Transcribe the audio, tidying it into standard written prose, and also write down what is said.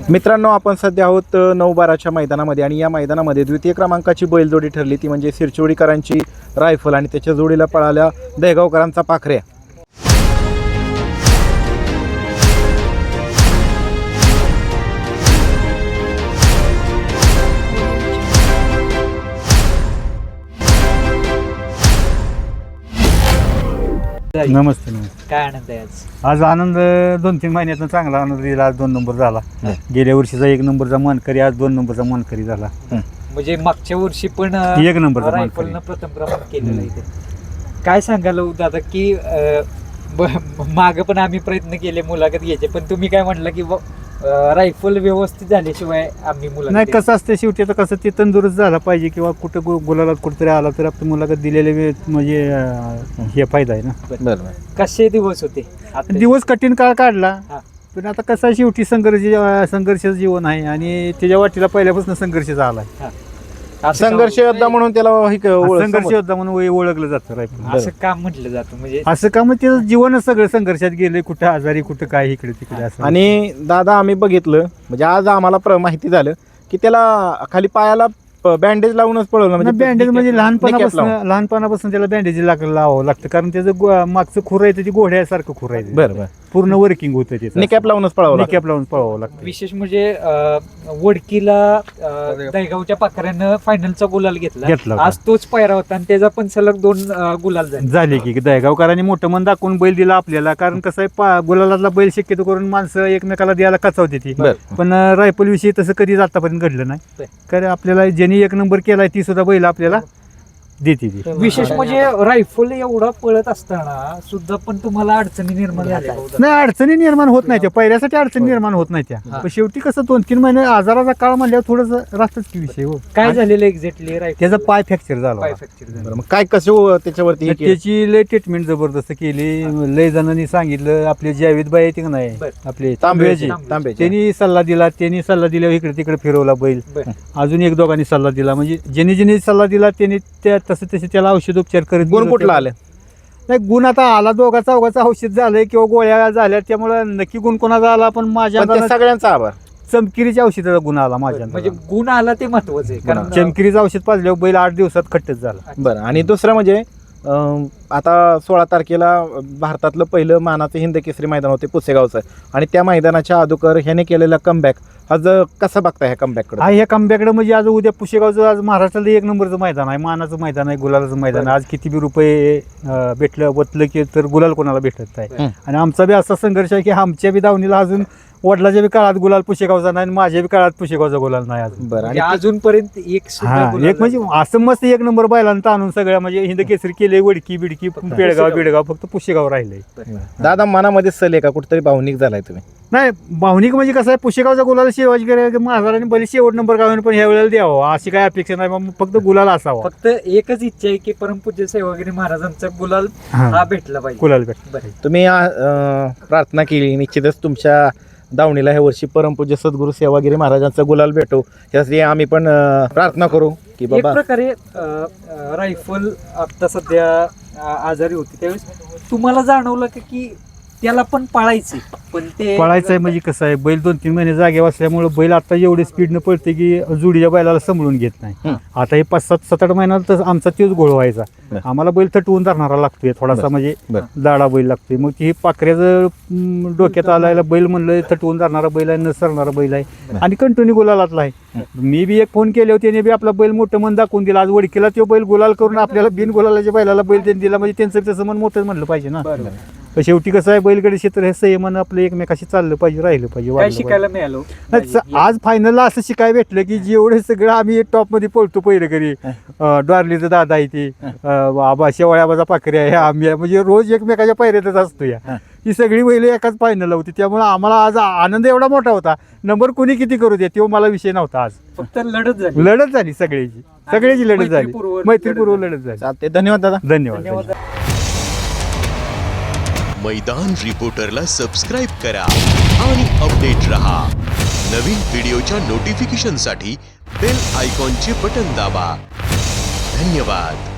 मित्रांनो, आपण सध्या आहोत 9-12च्या मैदानामध्ये आणि या मैदानामध्ये द्वितीय क्रमांकाची बैलजोडी ठरली ती म्हणजे सिरचोडीकरांची रायफल आणि त्याच्या जोडीला पळाल्या दहेगावकरांचा पाखऱ्या. नमस्ते. काय आनंद आहे आज आनंद 2-3 महिन्यातून चांगला आनंद दिला. आज 2 नंबर झाला. गेल्या वर्षीचा 1 नंबरचा मानकरी आज 2 नंबरचा मानकरी झाला. म्हणजे मागच्या वर्षी पण 1 नंबरचा रायफलनं प्रथम क्रमांक केलेला इथे. काय सांगाल दादा की माग पण आम्ही प्रयत्न केले मुलाखत घ्यायचे, पण तुम्ही काय म्हटलं की रायफल व्यवस्थित झाल्याशिवाय आम्ही मुलाखत नाही. कसं असतं शेवटी आता कसं ते तंदुरुस्त झाला पाहिजे किंवा कुठं गुलाला कुठेतरी आला तर आपण मुलाखत दिलेले म्हणजे हे फायदा आहे ना. बरोबर. कसे दिवस होते आता? दिवस कठीण काळ काढला, हा. पण आता कसं शेवटी संघर्षाचं जीवन आहे आणि त्याच्या वाटीला पहिल्यापासून संघर्ष झाला आहे. संघर्ष योद्धा म्हणून त्याला संघर्ष योद्धा म्हणून ओळखलं जातं रायफल. असं काम म्हटलं जातं म्हणजे असं का मग त्याचं जीवनच सगळं संघर्षात गेले, कुठं आजारी कुठं काय इकडे तिकडे असं. आणि दादा आम्ही बघितलं म्हणजे आज आम्हाला माहिती झालं की त्याला खाली पायाला बँडेज लावूनच पळवलं. म्हणजे बँडेज म्हणजे लहानपणापासून त्याला बँडेज लावावं लागतं, कारण त्याचं मागचं खुर आहे ते घोड्यासारखं खुर आहे. बरोबर. पूर्ण वर्किंग होतं त्याचं. निकॅप लावूनच पळावं निकॅप लावून पळवावं लागतं. विशेष म्हणजे वडकीला दहीगावच्या पाखऱ्यानं फायनलचा गुलाल घेतला. आज तोच पायरा होता आणि त्याचा पण सलग 2 गुलाल झाले की दहेगावकरांनी मोठं मन दाखवून बैल दिला आपल्याला. कारण कसं आहे गुलालातला बैल शक्यतो करून माणसं एकमेकाला द्यायला कचावते ती, पण रायफल विषयी तसं कधीच आतापर्यंत घडलं नाही. कारण आपल्याला ज्यांनी 1 नंबर केलाय ती सुद्धा बैल आपल्याला देते ती. विशेष म्हणजे रायफल एवढा पळत असताना सुद्धा पण तुम्हाला अडचणी निर्माण झाल्या? नाही, अडचणी निर्माण होत नाही त्या, पहिल्यासाठी अडचणी निर्माण होत नाही त्या. पण शेवटी कसं 2-3 महिने आजाराचा काळ म्हणल्यावर थोडंसं राहतच की विषय. हो, काय झालेलं एक्झॅक्टली? त्याचा पाय फ्रॅक्चर झाला. मग काय कसं त्याच्यावरती त्याची लय ट्रीटमेंट जबरदस्त केली. लय जणांनी सांगितलं. आपले जावेद बाई येते का नाही आपले तांब्याचे, त्यांनी सल्ला दिला. त्यांनी सल्ला दिल्यावर इकडे तिकडे फिरवला बैल. अजून 1-2 सल्ला दिला. म्हणजे ज्यांनी सल्ला दिला त्यांनी तसे त्याला औषधोपचार करत. गुण कुठला आले? नाही, गुण आता आला 2-4 औषध झालंय किंवा गोळ्या झाल्या, त्यामुळे नक्की गुण कोणाचा आला पण माझ्या सगळ्यांचा आभार. चमकिरीच्या औषधाचा गुण आला माझ्या. म्हणजे गुण आला ते महत्वाचं आहे, कारण चमकिरीचं औषध पाजल्यावर बैल 8 दिवसात खट्टच झाला. बरं. आणि दुसरं म्हणजे आता 16 तारखेला भारतातलं पहिलं मानाचं हिंद केसरी मैदान होते पुसेगावचं, आणि त्या मैदानाच्या अगोदर ह्याने केलेला कमबॅक आज कसं बघता ह्या कमबॅककडे? ह्या कमबॅकडे म्हणजे आज उद्या पुसेगावचं आज महाराष्ट्राला 1 नंबरचं मैदान आहे, मानाचं मैदान आहे, गुलालाचं मैदान आहे. आज किती बी रुपये भेटलं वतलं की तर गुलाल कोणाला भेटत नाही. आणि आमचा बी असा संघर्ष आहे की आमच्या बी दावणीला अजून वडिलाच्या बी काळात गुलाल पुसेगावचा नाही आणि माझ्या बी काळात पुसेगावचा गुलाल नाही अजून. बरं. आणि अजूनपर्यंत एक म्हणजे असं मस्त 1 नंबर बैलांना आणून सगळ्या म्हणजे हिंद केसरी केले, वडकी बिडकी पेडगाव फक्त पुसेगाव राहिले. दादा मनामध्ये सल आहे का कुठेतरी भावनिक झालाय तुम्ही? नाही, भावनिक म्हणजे कसं आहे, पुसेगावचा गुलाल शिवाजी महाराजांनी बैल शेवट नंबर गावाने पण ह्या वेळेला द्यावा अशी काही अपेक्षा नाही. फक्त गुलाल असावा. फक्त एकच इच्छा आहे की परमपूज्य सेवागिरी महाराजांचा गुलाल हा भेटला पाहिजे. गुलाल भेटला. तुम्ही प्रार्थना केली, निश्चितच तुमच्या दावणीला ह्या वर्षी परमपूज्य सद्गुरू सेवागिरी महाराजांचा गुलाल भेटो यासाठी आम्ही पण प्रार्थना करू की एक बाबा. प्रकारे रायफल आता सध्या आजारी होती, त्यावेळेस तुम्हाला जाणवलं की त्याला पण पळायचंय, पण ते पळायचं आहे म्हणजे कसं आहे, बैल 2-3 महिने जागे असल्यामुळे बैल आता एवढे स्पीडनं पळते की जोडीच्या बैलाला समजून घेत नाही. आता हे 5-7 महिन्यात तर आमचा तोच गोळ व्हायचा. आम्हाला बैल थटवून धरणारा लागतोय थोडासा, म्हणजे दाडा बैल लागतोय. मग ही पाखऱ्याचं डोक्यात आलायला बैल म्हणलं थटवून धरणारा बैल आहे, न सरणारा बैल आहे आणि कंटिन्यू गुलालातला आहे. मी बी एक फोन केले होते, त्याने बी आपला बैल मोठं मन दाखवून दिला. आज वडकीला तो बैल गुलाल करून आपल्याला बिन गुलालाच्या बैलाला बैल त्यांनी दिला, म्हणजे त्यांचं तसं मन मोठं म्हणलं पाहिजे ना. तर शेवटी कसं आहे, बैलगाडी क्षेत्र हे संयमानं आपलं एकमेकाशी चाललं पाहिजे, राहिलं पाहिजे. काय शिकायला मिळालं आज फायनलला असं शिकायला भेटलं की जेवढे सगळं आम्ही टॉप मध्ये पळतो पहिलं घरी, डॉर्लीचं दादा आहे ते, आबा शेवळ्याबाजा पाखरे आहे, आम्ही म्हणजे रोज एकमेकाच्या पायऱ्यातच असतो. ही सगळी बैल एकाच फायनलला होती, त्यामुळे आम्हाला आज आनंद एवढा मोठा होता. नंबर कोणी किती करू दे तो मला विषय नव्हता. आज फक्त लढत झाली सगळ्याची लढत झाली, मैत्रीपूर्व लढत झाली. चालते. धन्यवाद दादा. धन्यवाद. मैदान रिपोर्टरला सबस्क्राइब करा आणि अपडेट रहा. नवीन व्हिडिओच्या नोटिफिकेशनसाठी बेल आयकॉनचे बटन दाबा. धन्यवाद.